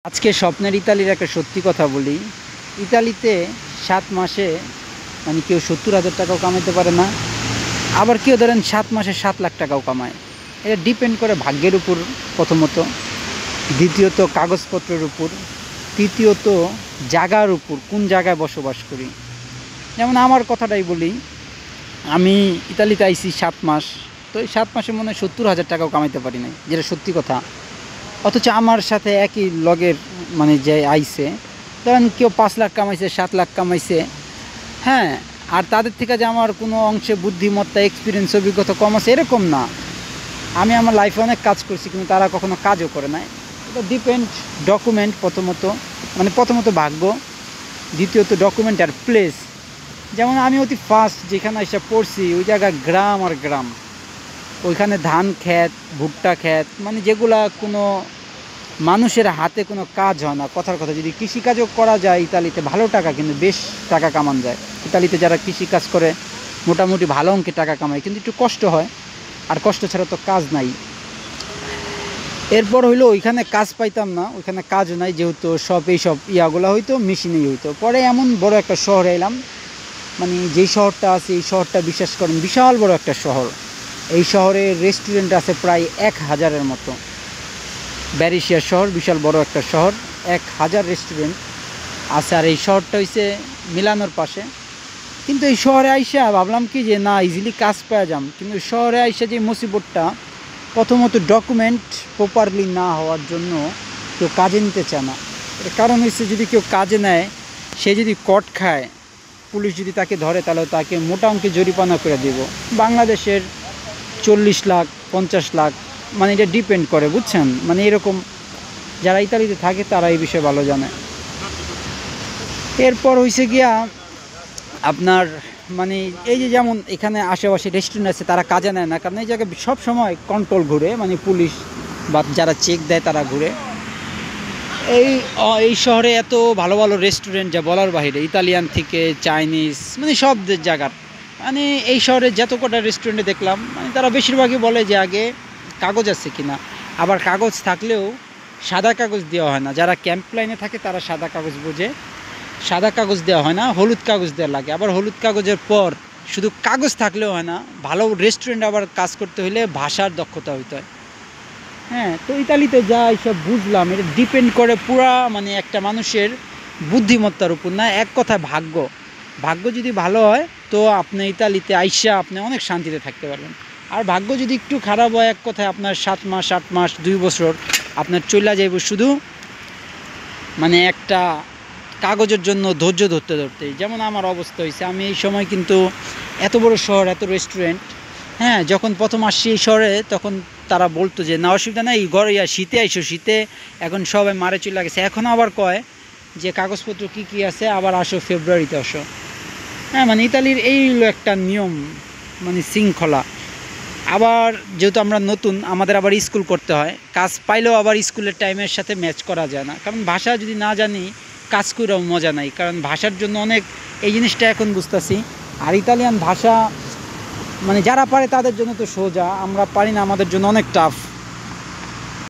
আজকে স্বপ্নের ইতালির একটা সত্যি কথা বলি। ইতালিতে ৭ মাসে মানে কেউ ৭০,০০০ টাকাও কামাইতে পারে না, আবার কেউ ধরেন ৭ মাসে ৭ লাখ টাকাও কামায়। এটা ডিপেন্ড করে ভাগ্যের উপর প্রথমত, দ্বিতীয়ত কাগজপত্রের উপর, তৃতীয়ত জায়গার উপর, কোন জায়গায় বসবাস করি। যেমন আমার কথাটাই বলি, আমি ইতালিতে আইছি ৭ মাস, তো এই ৭ মাসে মনে হয় ৭০,০০০ টাকাও কামাইতে পারি নাই, যেটা সত্যি কথা। অথচ আমার সাথে একই লগের মানে যে আইছে, ধরেন কেউ ৫ লাখ কামাইছে, ৭ লাখ কামাইছে, হ্যাঁ, আর তাদের থেকে যে আমার কোনো অংশে বুদ্ধিমত্তা, এক্সপিরিয়েন্স, অভিজ্ঞতা কম আছে এরকম না। আমি আমার লাইফে অনেক কাজ করছি, কিন্তু তারা কখনো কাজও করে নাই। এটা ডিপেন্ড ডকুমেন্ট প্রথমত ভাগ্য, দ্বিতীয়ত ডকুমেন্ট আর প্লেস। যেমন আমি অতি ফার্স্ট যেখানে এসে পড়ছি ওই জায়গায় গ্রাম আর গ্রাম, ওইখানে ধান ক্ষেত, ভুট্টা ক্ষেত, মানে যেগুলা কোনো মানুষের হাতে কোনো কাজ হয় না। কথার কথা, যদি কৃষিকাজও করা যায় ইতালিতে ভালো টাকা, কিন্তু বেশ টাকা কামান যায়। ইতালিতে যারা কৃষিকাজ করে মোটামুটি ভালো অঙ্কে টাকা কামায়, কিন্তু একটু কষ্ট হয়, আর কষ্ট ছাড়া তো কাজ নাই। এরপর হইলো ওইখানে কাজ পাইতাম না, ওইখানে কাজ নাই, যেহেতু এইসব ইয়াগুলো হইতো মেশিনেই হইতো। পরে এমন বড় একটা শহরে এলাম, মানে যেই শহরটা আছে এই শহরটা বিশ্বাস করেন বিশাল বড় একটা শহর। এই শহরে রেস্টুরেন্ট আছে প্রায় ১,০০০-এর মতো। ব্যারিশিয়া শহর বিশাল বড় একটা শহর, ১,০০০ রেস্টুরেন্ট আছে। আর এই শহরটা হইছে মিলানোর পাশে। কিন্তু এই শহরে আইসা ভাবলাম কি যে না, ইজিলি কাজ পাওয়া যাম, কিন্তু শহরে আইসা যে মুসিবতটা, প্রথমত ডকুমেন্ট প্রপারলি না হওয়ার জন্য কেউ কাজে নিতে চায় না। এর কারণ হচ্ছে, যদি কেউ কাজে নেয়, সে যদি কট খায়, পুলিশ যদি তাকে ধরে, তাহলে তাকে মোটা অঙ্কে জরিমানা করে দেব। বাংলাদেশের ৪০ লাখ, ৫০ লাখ, মানে এটা ডিপেন্ড করে, বুঝছেন? মানে এরকম যারা ইতালিতে থাকে তারা এই বিষয়ে ভালো জানে। এরপর হয়েছে গিয়া আপনার, মানে এই যে যেমন এখানে আশেপাশে রেস্টুরেন্ট আছে, তারা কাজে নেয় না, কারণ এই জায়গায় সব সময় কন্ট্রোল ঘুরে, মানে পুলিশ বা যারা চেক দেয় তারা ঘুরে। এই শহরে এত ভালো ভালো রেস্টুরেন্ট যা বলার বাইরে, ইতালিয়ান থেকে চাইনিজ, মানে সব জায়গার। মানে এই শহরে যত কটা রেস্টুরেন্টে দেখলাম, মানে তারা বেশিরভাগই বলে যে আগে কাগজ আছে কিনা। আবার কাগজ থাকলেও সাদা কাগজ দেওয়া হয় না। যারা ক্যাম্প লাইনে থাকে তারা সাদা কাগজ বোঝে, সাদা কাগজ দেওয়া হয় না, হলুদ কাগজ দেওয়া লাগে। আবার হলুদ কাগজের পর শুধু কাগজ থাকলেও হয় না, ভালো রেস্টুরেন্ট আবার কাজ করতে হলে ভাষার দক্ষতা হইতে হয়। হ্যাঁ, তো ইতালিতে যা এইসব বুঝলাম, এটা ডিপেন্ড করে পুরা মানে একটা মানুষের বুদ্ধিমত্তার উপর, না এক কথায় ভাগ্য। ভাগ্য যদি ভালো হয় তো আপনি ইতালিতে আইসা আপনি অনেক শান্তিতে থাকতে পারবেন। আর ভাগ্য যদি একটু খারাপ হয়, এক কথায় আপনার ৭ মাস, ৮ মাস, ২ বছর আপনার চলে যাইব শুধু মানে একটা কাগজের জন্য ধৈর্য ধরতে ধরতেই। যেমন আমার অবস্থা হয়েছে, আমি এই সময় কিন্তু এত বড় শহর, এত রেস্টুরেন্ট, হ্যাঁ, যখন প্রথম আসছি এই শহরে তখন তারা বলতো যে না, অসুবিধা নেই, শীতে আইসো, শীতে এখন সবাই মারে চলে গেছে। এখন আবার কয় যে কাগজপত্র কী আছে, আবার আসো ফেব্রুয়ারিতে আসো। হ্যাঁ, মানে ইতালির এই একটা নিয়ম, মানে শৃঙ্খলা। আবার যেহেতু আমরা নতুন, আমাদের আবার স্কুল করতে হয়, কাজ পাইলেও আবার স্কুলের টাইমের সাথে ম্যাচ করা যায় না, কারণ ভাষা যদি না জানি কাজ করেও মজা নাই, কারণ ভাষার জন্য অনেক, এই জিনিসটা এখন বুঝতেছি। আর ইতালিয়ান ভাষা মানে যারা পারে তাদের জন্য তো সোজা, আমরা পারি না, আমাদের জন্য অনেক টাফ।